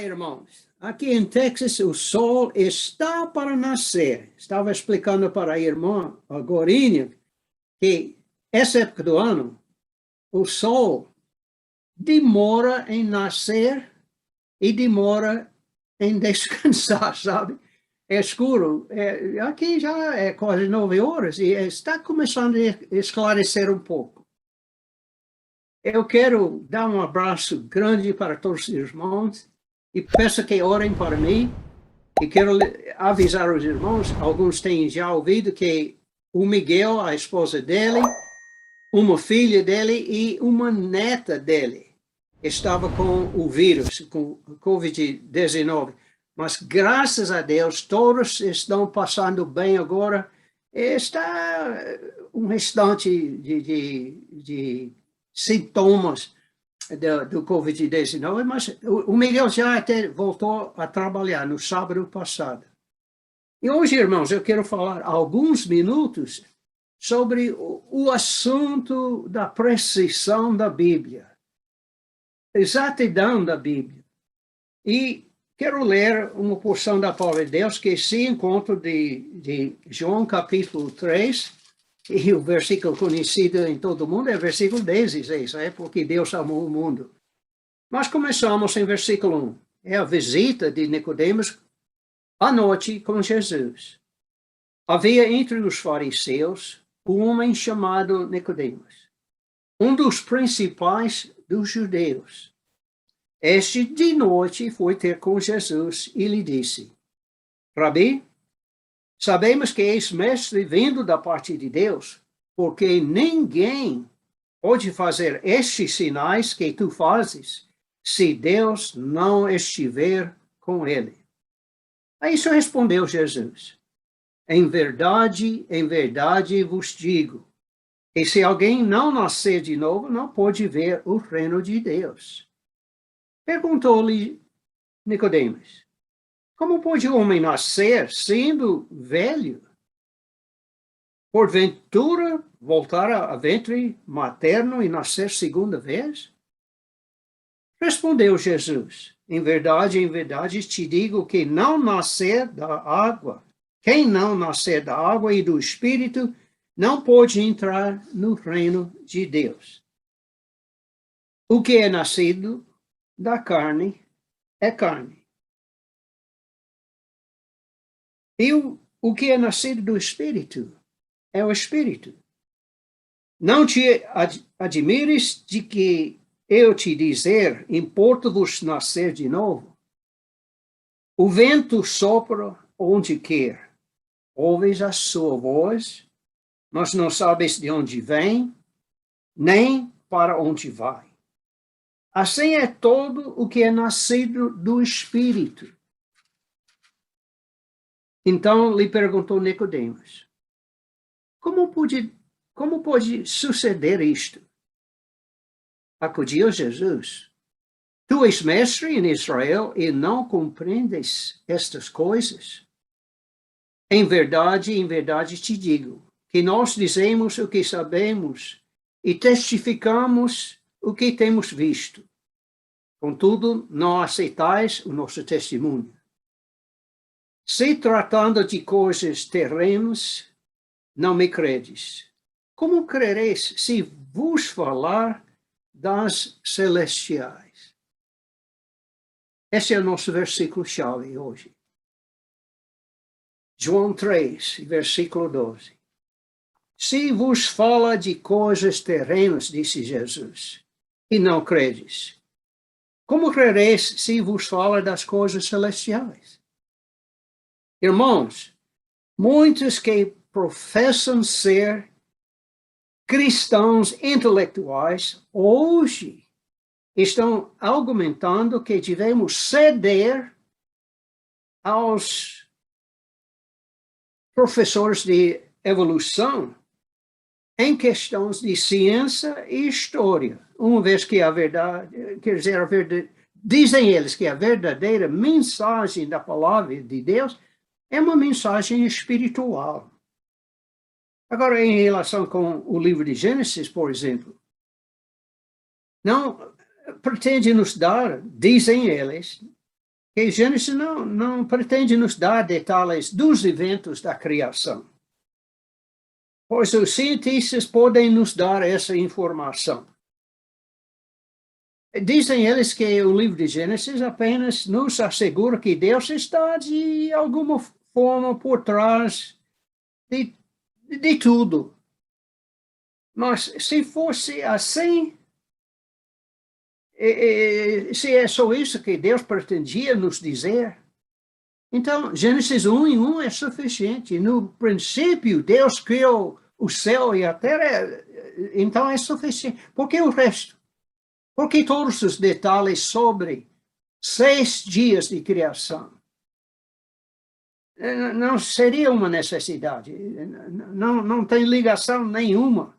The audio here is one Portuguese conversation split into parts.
irmãos. Aqui em Texas, o sol está para nascer. Estava explicando para a irmã agorinha que essa época do ano, o sol demora em nascer e demora em descansar, sabe? É escuro. Aqui já é quase 9 horas e está começando a esclarecer um pouco. Eu quero dar um abraço grande para todos os irmãos e peço que orem para mim. E quero avisar os irmãos, alguns têm já ouvido que o Miguel, a esposa dele, uma filha dele e uma neta dele estava com o vírus, com o Covid-19. Mas, graças a Deus, todos estão passando bem agora. Está um restante de sintomas do Covid-19, mas o Miguel já até voltou a trabalhar no sábado passado. E hoje, irmãos, eu quero falar alguns minutos sobre o assunto da precisão da Bíblia, exatidão da Bíblia. E quero ler uma porção da palavra de Deus que se encontra de João capítulo 3, e o versículo conhecido em todo o mundo é o versículo 16, porque Deus amou o mundo. Mas começamos em versículo 1. É a visita de Nicodemos à noite com Jesus. Havia entre os fariseus um homem chamado Nicodemos, um dos principais dos judeus. Este de noite foi ter com Jesus e lhe disse: Rabi, sabemos que és mestre vindo da parte de Deus, porque ninguém pode fazer estes sinais que tu fazes, se Deus não estiver com ele. A isso respondeu Jesus: em verdade vos digo, que se alguém não nascer de novo, não pode ver o reino de Deus. Perguntou-lhe Nicodemos: como pode o homem nascer sendo velho? Porventura, voltar a ventre materno e nascer segunda vez? Respondeu Jesus: em verdade te digo que não nascer da água, quem não nascer da água e do Espírito, não pode entrar no reino de Deus. O que é nascido da carne é carne. E o que é nascido do Espírito é o Espírito. Não te admires de que eu te dizer, importa-vos nascer de novo? O vento sopra onde quer. Ouves a sua voz, mas não sabes de onde vem, nem para onde vai. Assim é todo o que é nascido do Espírito. Então lhe perguntou Nicodemos: como pode suceder isto? Acudiu Jesus: tu és mestre em Israel e não compreendes estas coisas? Em verdade te digo, que nós dizemos o que sabemos e testificamos o que temos visto. Contudo, não aceitais o nosso testemunho. Se tratando de coisas terrenas, não me credes. Como crereis se vos falar das celestiais? Esse é o nosso versículo-chave hoje. João 3, versículo 12. Se vos fala de coisas terrenas, disse Jesus, e não credes, como crereis se vos fala das coisas celestiais? Irmãos, muitos que professam ser cristãos intelectuais hoje estão argumentando que devemos ceder aos professores de evolução em questões de ciência e história, uma vez que a verdade, quer dizer, dizem eles que a verdadeira mensagem da palavra de Deus é uma mensagem espiritual. Agora, em relação com o livro de Gênesis, por exemplo, não pretende nos dar, dizem eles, que Gênesis não pretende nos dar detalhes dos eventos da criação, pois os cientistas podem nos dar essa informação. Dizem eles que o livro de Gênesis apenas nos assegura que Deus está, de alguma forma, por trás de tudo. Mas se fosse assim, se é só isso que Deus pretendia nos dizer, então Gênesis 1:1 é suficiente. No princípio, Deus criou o céu e a terra, então é suficiente. Por que o resto? Porque todos os detalhes sobre 6 dias de criação não seria uma necessidade, não tem ligação nenhuma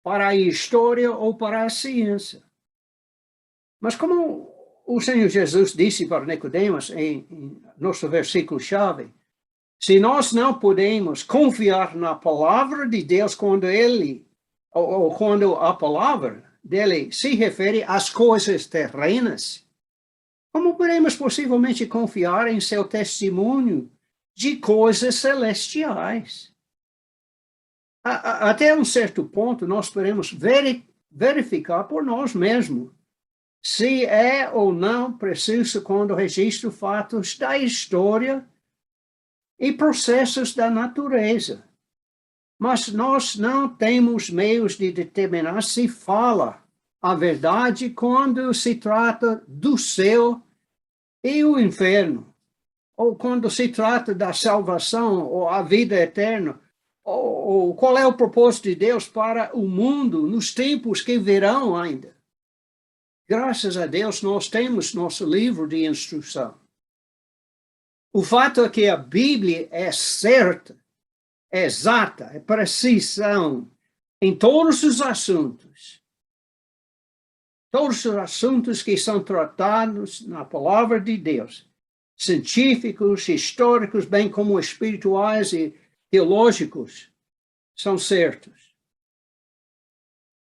para a história ou para a ciência. Mas como o Senhor Jesus disse para Nicodemos em nosso versículo-chave, se nós não podemos confiar na palavra de Deus quando quando a palavra dele se refere às coisas terrenas, como podemos possivelmente confiar em seu testemunho de coisas celestiais? Até um certo ponto, nós podemos verificar por nós mesmos se é ou não preciso quando registro fatos da história e processos da natureza. Mas nós não temos meios de determinar se fala a verdade quando se trata do céu e o inferno, ou quando se trata da salvação ou a vida eterna, ou qual é o propósito de Deus para o mundo nos tempos que virão ainda. Graças a Deus, nós temos nosso livro de instrução. O fato é que a Bíblia é certa, é exata, é precisão em todos os assuntos. Todos os assuntos que são tratados na palavra de Deus, científicos, históricos, bem como espirituais e teológicos, são certos.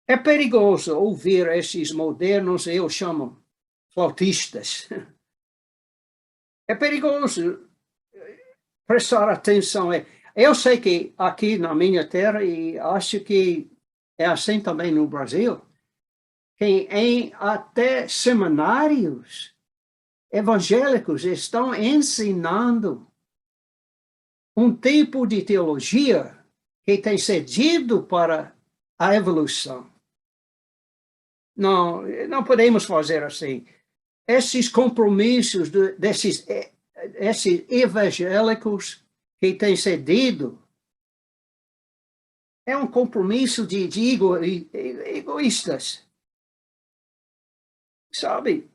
É perigoso ouvir esses modernos, eu chamo flautistas. É perigoso prestar atenção. Eu sei que aqui na minha terra, e acho que é assim também no Brasil, que em até seminários evangélicos estão ensinando um tipo de teologia que tem cedido para a evolução. Não podemos fazer assim. Esses compromissos desses evangélicos que têm cedido é um compromisso de egoístas. Sabe,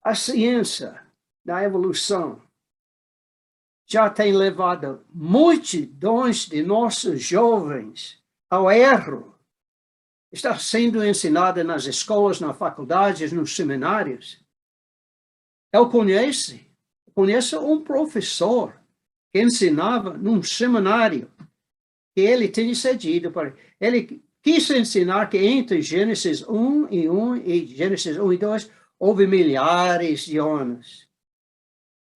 a ciência da evolução já tem levado multidões de nossos jovens ao erro. Está sendo ensinada nas escolas, nas faculdades, nos seminários. Eu conheço um professor que ensinava num seminário que ele tinha cedido para ele quis ensinar que entre Gênesis 1:1 e Gênesis 1:2 houve milhares de anos.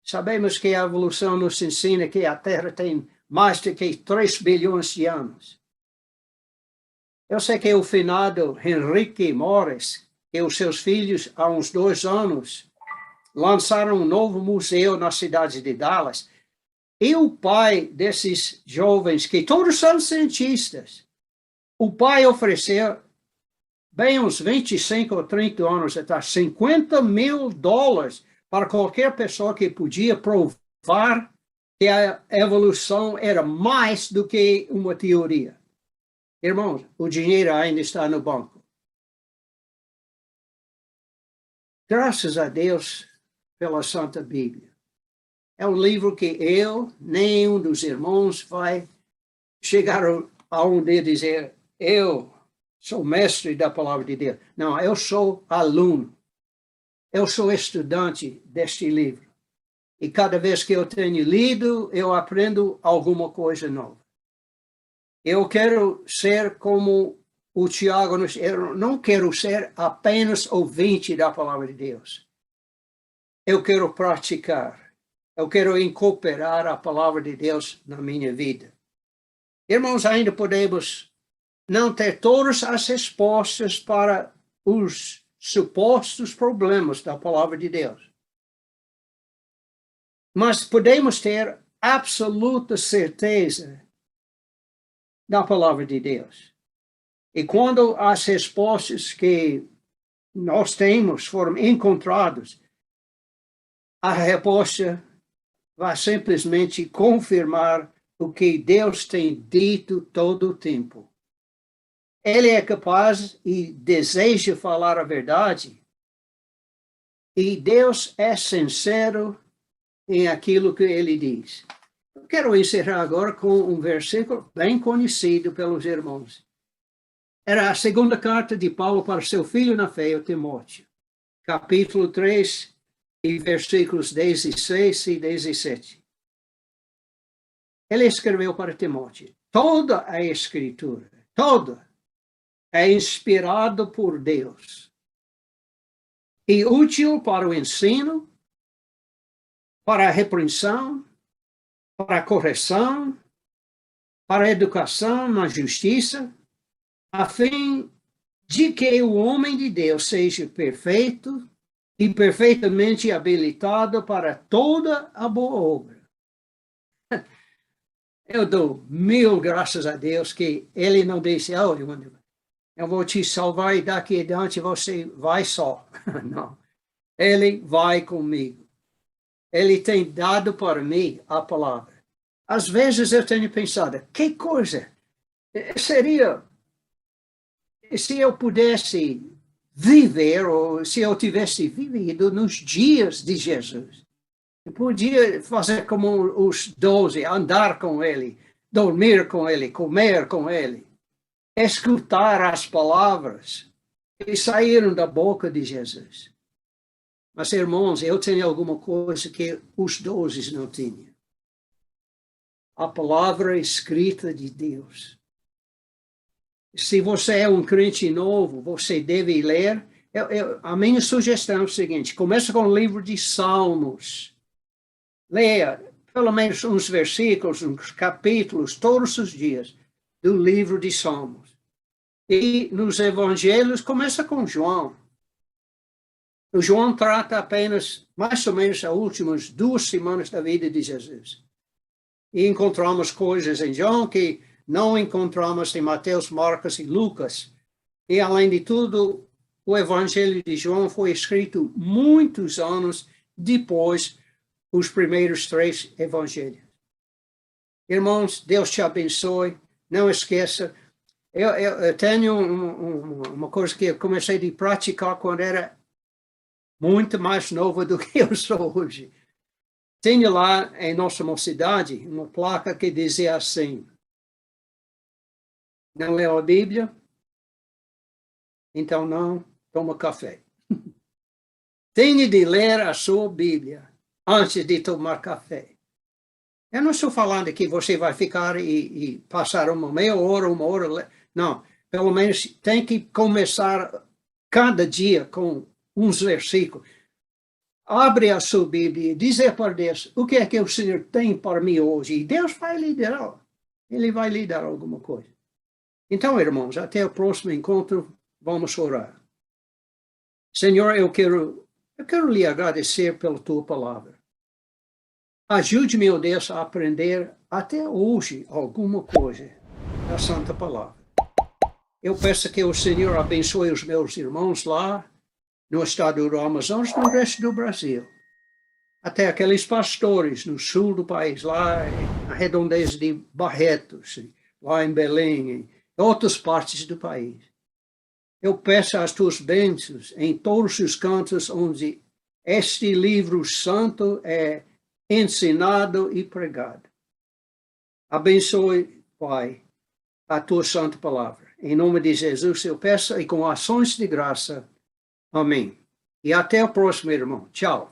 Sabemos que a evolução nos ensina que a Terra tem mais de 3 bilhões de anos. Eu sei que o finado Henrique Morris e os seus filhos, há uns 2 anos, lançaram um novo museu na cidade de Dallas. E o pai desses jovens, que todos são cientistas, o pai ofereceu, bem uns 25 ou 30 anos atrás, $50 mil para qualquer pessoa que podia provar que a evolução era mais do que uma teoria. Irmãos, o dinheiro ainda está no banco. Graças a Deus pela Santa Bíblia. É um livro que nenhum dos irmãos vai chegar a onde dizer, eu sou mestre da palavra de Deus. Não, eu sou aluno. Eu sou estudante deste livro. E cada vez que eu tenho lido, eu aprendo alguma coisa nova. Eu quero ser como o Tiago, eu não quero ser apenas ouvinte da palavra de Deus. eu quero praticar. Eu quero incorporar a palavra de Deus na minha vida. Irmãos, ainda podemos não ter todas as respostas para os supostos problemas da palavra de Deus. Mas podemos ter absoluta certeza da palavra de Deus. E quando as respostas que nós temos foram encontradas, a resposta vai simplesmente confirmar o que Deus tem dito todo o tempo. Ele é capaz e deseja falar a verdade. E Deus é sincero em aquilo que ele diz. Eu quero encerrar agora com um versículo bem conhecido pelos irmãos. Era a segunda carta de Paulo para seu filho na fé, o Timóteo. Capítulo 3, e versículos 16 e 17. Ele escreveu para Timóteo: toda a Escritura, toda, é inspirada por Deus e útil para o ensino, para a repreensão, para a correção, para a educação na justiça, a fim de que o homem de Deus seja perfeito e perfeitamente habilitado para toda a boa obra. Eu dou 1000 graças a Deus que ele não disse: oh, eu vou te salvar e daqui adiante você vai só. Não. Ele vai comigo. Ele tem dado para mim a palavra. Às vezes eu tenho pensado, que coisa seria se eu pudesse viver, ou se eu tivesse vivido nos dias de Jesus. Eu podia fazer como os 12, andar com ele, dormir com ele, comer com ele, escutar as palavras que saíram da boca de Jesus. Mas, irmãos, eu tenho alguma coisa que os 12 não tinham. A palavra escrita de Deus. Se você é um crente novo, você deve ler. A minha sugestão é o seguinte: começa com o livro de Salmos. Leia pelo menos uns versículos, uns capítulos, todos os dias, do livro de Salmos. E nos evangelhos, começa com João. O João trata apenas, mais ou menos, as últimas 2 semanas da vida de Jesus. E encontramos coisas em João que não encontramos em Mateus, Marcos e Lucas. E, além de tudo, o Evangelho de João foi escrito muitos anos depois dos primeiros 3 evangelhos. Irmãos, Deus te abençoe. Não esqueça, eu tenho uma coisa que eu comecei a praticar quando era muito mais novo do que eu sou hoje. Tinha lá em nossa mocidade uma placa que dizia assim: não leu a Bíblia? Então não toma café. Tenha de ler a sua Bíblia antes de tomar café. Eu não estou falando que você vai ficar e passar uma meia hora, 1 hora. Não, pelo menos tem que começar cada dia com uns versículos. Abre a sua Bíblia e dizer para Deus o que é que o Senhor tem para mim hoje. E Deus vai lhe dar. Ele vai lhe dar alguma coisa. Então, irmãos, até o próximo encontro, vamos orar. Senhor, eu quero lhe agradecer pela tua palavra. Ajude-me, ó Deus, a aprender até hoje alguma coisa da Santa Palavra. Eu peço que o Senhor abençoe os meus irmãos lá no estado do Amazonas, no resto do Brasil. Até aqueles pastores no sul do país, lá na redondeza de Barretos, lá em Belém, em outras partes do país. Eu peço as tuas bênçãos em todos os cantos onde este livro santo é ensinado e pregado. Abençoe, Pai, a tua santa palavra. Em nome de Jesus eu peço e com ações de graça. Amém. E até o próximo, irmão. Tchau.